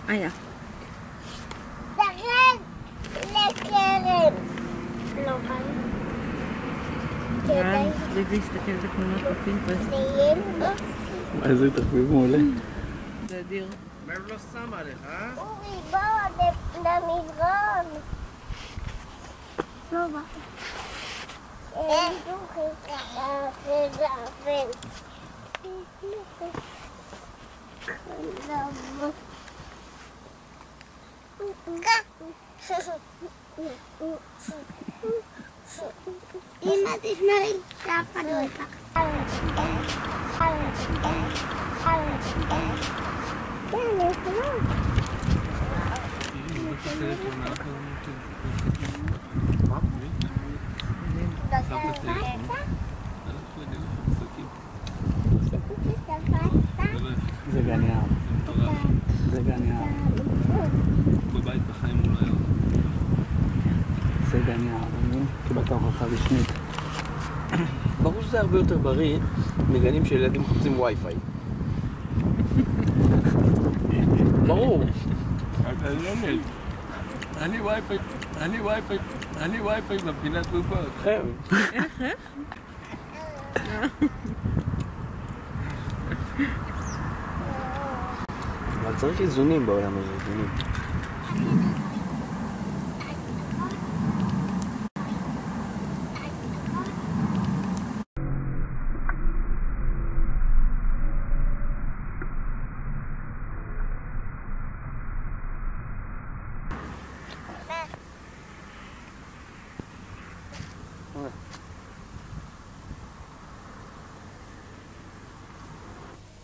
היה. לכן לכרם. לא כאן. רן, ליבי הסתכל בתמונות בפינטרסט. מה זה תחביב מעולה? זה אדיר. מר לא שם עליך, אה? אורי, בוא למדרון. לא בא. אין דוחי ככה, אמא, תשמעי, שאף אחד לא יפח. זה גן יער. זה גן יער. בבית בחיים הוא לא היה. זה גן יער, קיבלת הוכחה רשמית. ברור שזה הרבה יותר בריא מגנים שילדים מחפשים וי-פיי. ברור. אני וי-פיי במדינת בובות. איך? אבל צריך איזונים בעולם הזה, איזונים.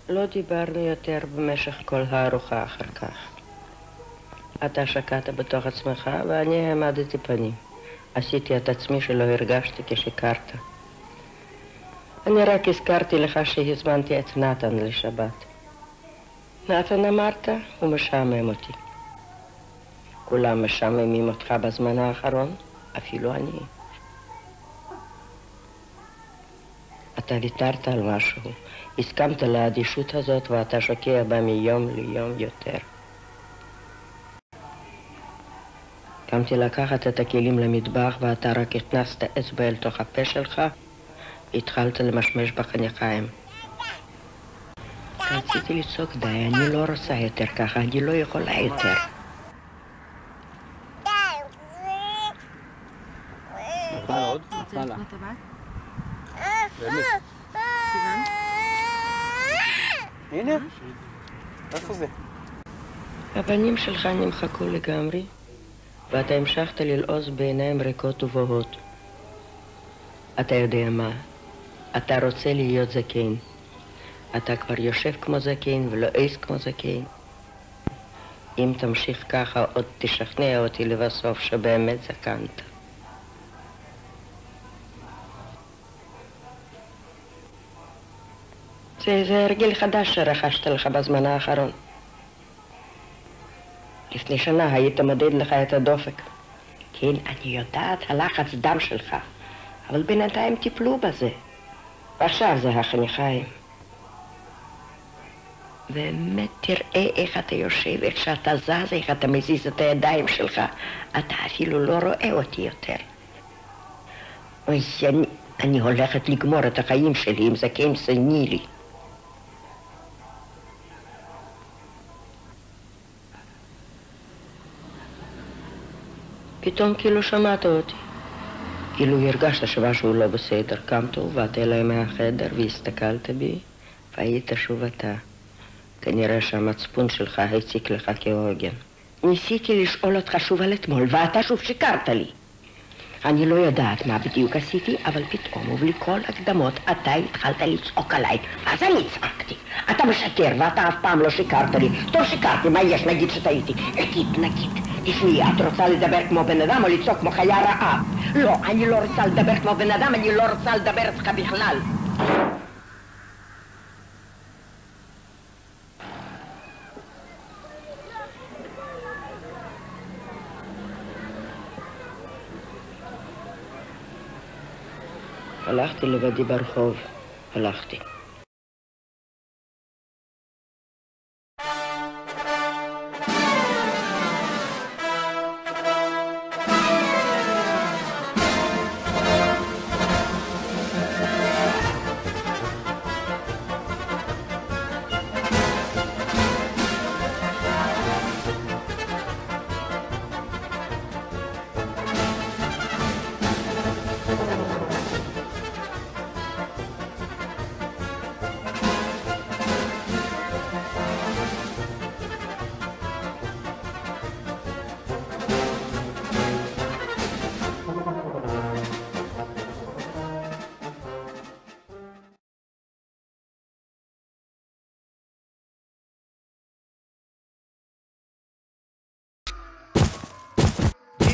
לא דיברנו יותר במשך כל הארוחה אחר כך. אתה שקעת בתוך עצמך ואני העמדתי פנים. עשיתי את עצמי שלא הרגשתי כשקרת. אני רק הזכרתי לך שהזמנתי את נתן לשבת. נתן אמרת, הוא משעמם אותי. כולם משעממים אותך בזמן האחרון, אפילו אני. אתה ויתרת על משהו. הסכמת לאדישות הזאת ואתה שוקע בה מיום ליום יותר. קמתי לקחת את הכלים למטבח ואתה רק הכנסת אצבע אל תוך הפה שלך, התחלת למשמש בחניכיים. רציתי לצעוק די, אני לא רוצה יותר ככה, אני לא יכולה יותר. נפל עוד? נפל לה. באמת. סיוון? הנה. איפה זה? הפנים שלך נמחקו לגמרי, ואתה המשכת ללעוז בעיניים ריקות ובוהות. אתה יודע מה? אתה רוצה להיות זקן. אתה כבר יושב כמו זקן ולא עיס כמו זקן. אם תמשיך ככה, עוד תשכנע אותי לבסוף שבאמת זקנת. זה הרגיל חדש שרכשת לך בזמן האחרון. לפני שנה היית מדד לך את הדופק. כן, אני יודעת, הלחץ דם שלך. אבל בינתיים טיפלו בזה. ועכשיו זה החניכיים. באמת תראה איך אתה יושב, איך שאתה זז, איך אתה מזיז את הידיים שלך. אתה אפילו לא רואה אותי יותר. אוי, אני הולכת לגמור את החיים שלי עם זקן סנילי. פתאום כאילו שמעת אותי. כאילו הרגשת שמשהו לא בסדר. קמת ובאת אליי מהחדר והסתכלת בי, והיית שוב אתה. כנראה שהמצפון שלך הציק לך כהוגן. ניסיתי לשאול אותך שוב על אתמול, ואתה שוב שיקרת לי. אני לא יודעת מה בדיוק עשיתי, אבל פתאום ובלי כל הקדמות אתה התחלת לצעוק עליי. אז אני צעקתי. אתה משקר ואתה אף פעם לא שיקרת לי. טוב שיקרתי, מה יש? נגיד שטעיתי. נגיד. תשמעי, את רוצה לדבר כמו בן אדם או לצעוק כמו חיה רעה? לא, אני לא רוצה לדבר כמו בן אדם, אני לא רוצה לדבר אצלך בכלל. הלכתי לבדי ברחוב, הלכתי.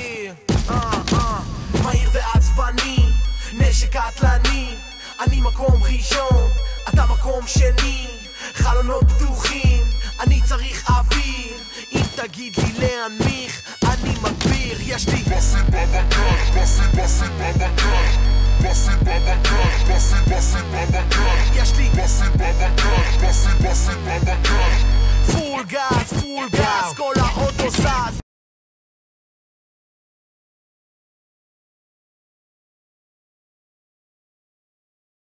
בעיר מהיר ועצבני, נשק קטלני, אני מקום ראשון, אתה מקום שני, חלונות פתוחים, אני צריך אוויר, אם תגיד לי להנמיך, אני מגביר, יש לי בסי בבקש, בסי בבקש, בסי בבקש, בסי בבקש, יש לי בסי בבקש, בסי בבקש